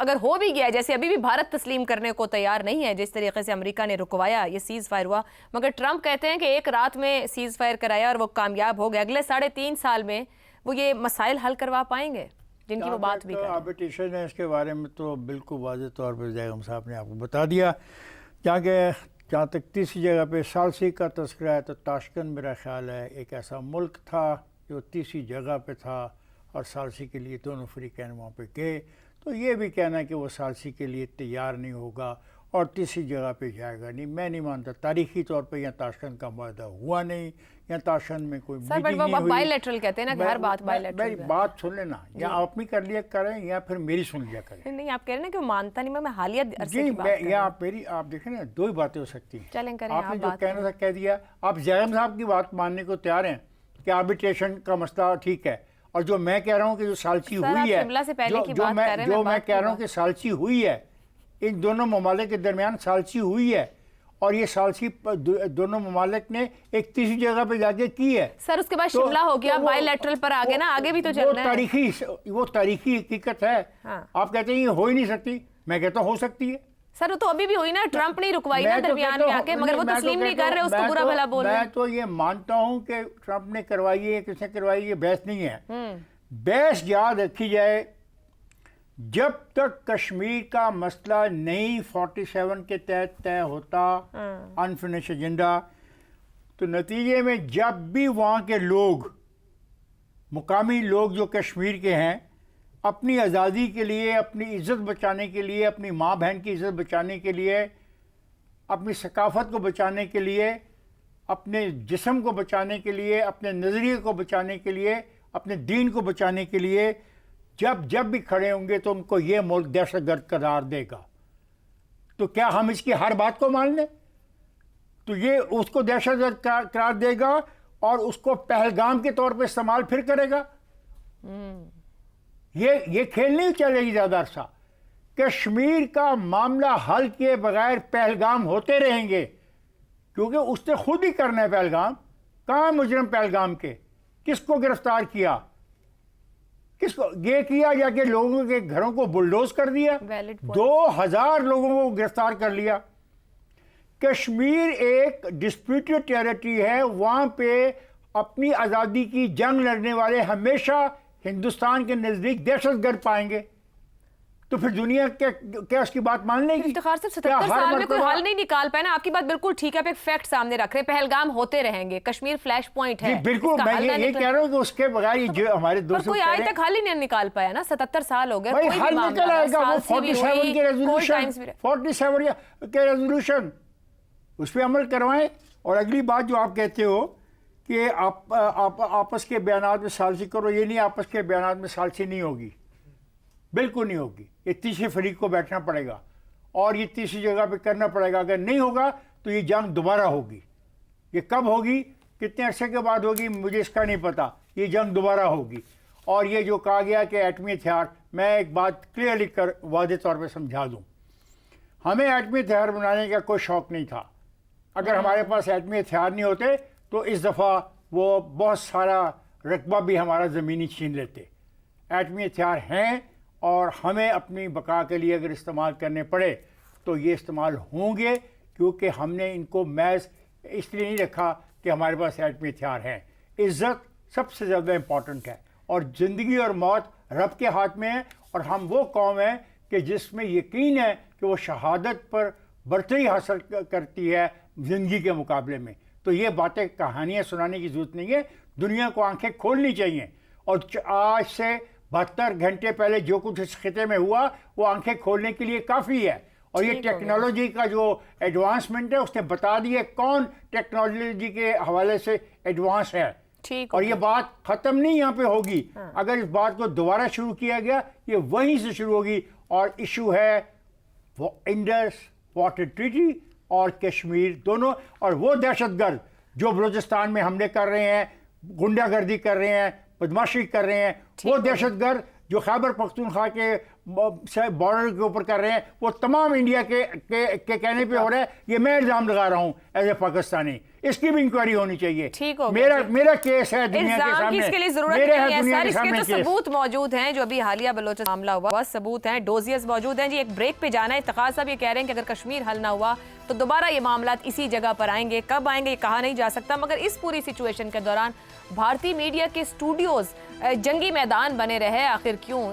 اگر ہو بھی گیا، جیسے ابھی بھی بھارت تسلیم کرنے کو تیار نہیں ہے، جس طریقے سے امریکہ نے رکوایا یہ سیز فائر ہوا، مگر ٹرمپ کہتے ہیں کہ ایک رات میں سیز فائر کرایا اور وہ کامیاب ہو گیا، اگلے 3.5 سال میں وہ یہ مسائل حل کروا پائیں گے جن کی وہ بات بھی کر رہے ہیں؟ آربیٹریشن ہے، اس کے بارے میں تو بالکل واضح طور پہ بیگم صاحب نے آپ کو بتا دیا، جہاں تک تیسری جگہ پہ ثالثی کا تذکرہ ہے تو تاشکند میرا خیال ہے ایک ایسا ملک تھا جو تیسری جگہ پہ تھا اور ثالثی کے لیے دونوں فریقین وہاں پہ گئے، تو یہ بھی کہنا ہے کہ وہ ثالثی کے لیے تیار نہیں ہوگا اور تیسری جگہ پہ جائے گا نہیں، میں نہیں مانتا۔ تاریخی طور پہ یہاں تاشکند کا معاہدہ ہوا نہیں، یا تاشکند میں کوئی سر میٹنگ بٹ نہیں وہ ہوئی۔ بائی لیٹرل کہتے ہیں نا کہ ہر بات بائی لیٹرل میری بات سن لینا، یا آپ بھی کر لیا کریں یا پھر میری سن لیا کریں۔ نہیں، آپ کہہ رہے ہیں کہ وہ مانتا نہیں، میں حالیہ عرصے جی کی بات کر رہی یا ہوں۔ آپ دیکھیں نا، دو ہی باتیں ہو سکتی ہیں۔ چلیں کریں، آپ نے آپ جو بات کہنا تھا کہہ دیا، آپ زیغم صاحب کی بات ماننے کو تیار ہیں کہ آربیٹریشن کا مسئلہ ٹھیک ہے، اور جو میں کہہ رہا ہوں کہ جو ثالثی ہوئی ہے، جو میں کہہ رہا ہوں کہ ثالثی ہوئی ہے، ان دونوں ممالک کے درمیان ثالثی ہوئی ہے، اور یہ ثالثی دونوں ممالک نے ایک تیسری جگہ پہ جا کے کی ہے۔ سر اس کے بعد شملہ ہو گیا، بائی لیٹرل پر آگے نا، آگے بھی تو چلنا ہے۔ وہ تاریخی حقیقت ہے۔ آپ کہتے ہیں یہ ہو ہی نہیں سکتی، میں کہتا ہوں ہو سکتی ہے۔ سر وہ تو ابھی بھی ہوئی نا، ٹرمپ نہیں رکوائی نا درمیان میں آ کے، مگر وہ تسلیم نہیں کر رہے، اس کو برا بھلا بول رہے ہیں۔ میں تو یہ مانتا ہوں کہ ٹرمپ نے کروائی ہے، کس نے کروائی، یہ بحث نہیں ہے۔ بحث یاد رکھی جائے، جب تک کشمیر کا مسئلہ نہیں 47 کے تحت طے ہوتا، انفینش ایجنڈا، تو نتیجے میں جب بھی وہاں کے لوگ، مقامی لوگ جو کشمیر کے ہیں، اپنی آزادی کے لیے، اپنی عزت بچانے کے لیے، اپنی ماں بہن کی عزت بچانے کے لیے، اپنی ثقافت کو بچانے کے لیے، اپنے جسم کو بچانے کے لیے، اپنے نظریے کو بچانے کے لیے، اپنے دین کو بچانے کے لیے جب بھی کھڑے ہوں گے تو ان کو یہ ملک دہشت گرد قرار دے گا۔ تو کیا ہم اس کی ہر بات کو مان لیں؟ تو یہ اس کو دہشت گرد قرار دے گا اور اس کو پہلگام کے طور پہ استعمال پھر کرے گا۔ یہ کھیل نہیں چلے گی زیادہ عرصہ۔ کشمیر کا معاملہ حل کیے بغیر پہلگام ہوتے رہیں گے، کیونکہ اس نے خود ہی کرنا ہے پہلگام۔ کہاں مجرم پہلگام کے؟ کس کو گرفتار کیا؟ کس کو یہ کیا؟ یا کہ لوگوں کے گھروں کو بلڈوز کر دیا، 2000 لوگوں کو گرفتار کر لیا۔ کشمیر ایک ڈسپیوٹڈ ٹیریٹری ہے، وہاں پہ اپنی آزادی کی جنگ لڑنے والے ہمیشہ ہندوستان کے نزدیک دہشت گرد پائیں گے، تو پھر دنیا کیا اس کی بات مان لے گی؟ افتخار صاحب 77 سال میں کوئی حل نہیں نکال پائے نا، آپ کی بات بالکل ٹھیک ہے، آپ ایک فیکٹ سامنے رکھ رہے ہیں، پہلگام ہوتے رہیں گے، کشمیر فلیش پوائنٹ ہے۔ بالکل، میں یہ کہہ رہا ہوں کہ اس کے بغیر جو ہمارے دوست کوئی آج تک حل ہی نہیں نکال پایا نا، 77 سال ہو گئے، بھائی حل نکل آئے گا، وہ 47 کے ریزولوشن اس پہ عمل کروائیں۔ اور اگلی بات جو آپ کہتے ہو کہ آپ آپس کے بیانات میں ثالثی کرو، یہ نہیں، آپس کے بیانات میں ثالثی نہیں ہوگی، بالکل نہیں ہوگی۔ یہ تیسرے فریق کو بیٹھنا پڑے گا اور یہ تیسری جگہ پہ کرنا پڑے گا۔ اگر نہیں ہوگا تو یہ جنگ دوبارہ ہوگی۔ یہ کب ہوگی، کتنے عرصے کے بعد ہوگی، مجھے اس کا نہیں پتا، یہ جنگ دوبارہ ہوگی۔ اور یہ جو کہا گیا کہ ایٹمی ہتھیار، میں ایک بات کلیئرلی واضح طور پہ سمجھا دوں، ہمیں ایٹمی ہتھیار بنانے کا کوئی شوق نہیں تھا۔ اگر ہمارے پاس ایٹمی ہتھیار نہیں ہوتے تو اس دفعہ وہ بہت سارا رقبہ بھی ہمارا زمینی چھین لیتے۔ ایٹمی ہتھیار ہیں اور ہمیں اپنی بقا کے لیے اگر استعمال کرنے پڑے تو یہ استعمال ہوں گے، کیونکہ ہم نے ان کو محض اس لیے نہیں رکھا کہ ہمارے پاس ایٹمی ہتھیار ہیں۔ عزت سب سے زیادہ امپورٹنٹ ہے، اور زندگی اور موت رب کے ہاتھ میں ہے، اور ہم وہ قوم ہیں کہ جس میں یقین ہے کہ وہ شہادت پر برتری حاصل کرتی ہے زندگی کے مقابلے میں۔ تو یہ باتیں کہانیاں سنانے کی ضرورت نہیں ہے، دنیا کو آنکھیں کھولنی چاہیے، اور آج سے 72 گھنٹے پہلے جو کچھ اس خطے میں ہوا وہ آنکھیں کھولنے کے لیے کافی ہے۔ اور یہ ٹیکنالوجی کا جو ایڈوانسمنٹ ہے، اس نے بتا دیا کون ٹیکنالوجی کے حوالے سے ایڈوانس ہے، اور یہ بات ختم نہیں یہاں پہ ہوگی۔ اگر اس بات کو دوبارہ شروع کیا گیا، یہ وہیں سے شروع ہوگی، اور ایشو ہے وہ انڈس واٹر ٹریٹی اور کشمیر دونوں، اور وہ دہشت گرد جو بلوچستان میں حملے کر رہے ہیں، غنڈہ گردی کر رہے ہیں، بدماشی کر رہے ہیں، وہ دہشت گرد جو خیبر پختونخوا کے بارڈر کے اوپر کر رہے ہیں، وہ تمام انڈیا کے کہنے پہ ہو رہا ہے۔ یہ میں الزام لگا رہا ہوں ایز اے پاکستانی، اس کی بھی انکوائری ہونی چاہیے. ٹھیک ہو گیا. میرا کیس ہے دنیا کے الزام کی سامنے, اس کے لیے ضرورت میرے نہیں ہے ہے دنیا سر, کے اس کے سامنے تو کیس. ثبوت موجود ہیں جو ابھی حالیہ بلوچستان معاملہ ہوا, بس ثبوت ہیں, ڈوزیز موجود ہیں جی. ایک بریک پہ جانا ہے. اتخاذ صاحب یہ کہہ رہے ہیں کہ اگر کشمیر حل نہ ہوا تو دوبارہ یہ معاملات اسی جگہ پر آئیں گے. کب آئیں گے یہ کہا نہیں جا سکتا, مگر اس پوری سچویشن کے دوران بھارتی میڈیا کے اسٹوڈیوز جنگی میدان بنے رہے. آخر کیوں؟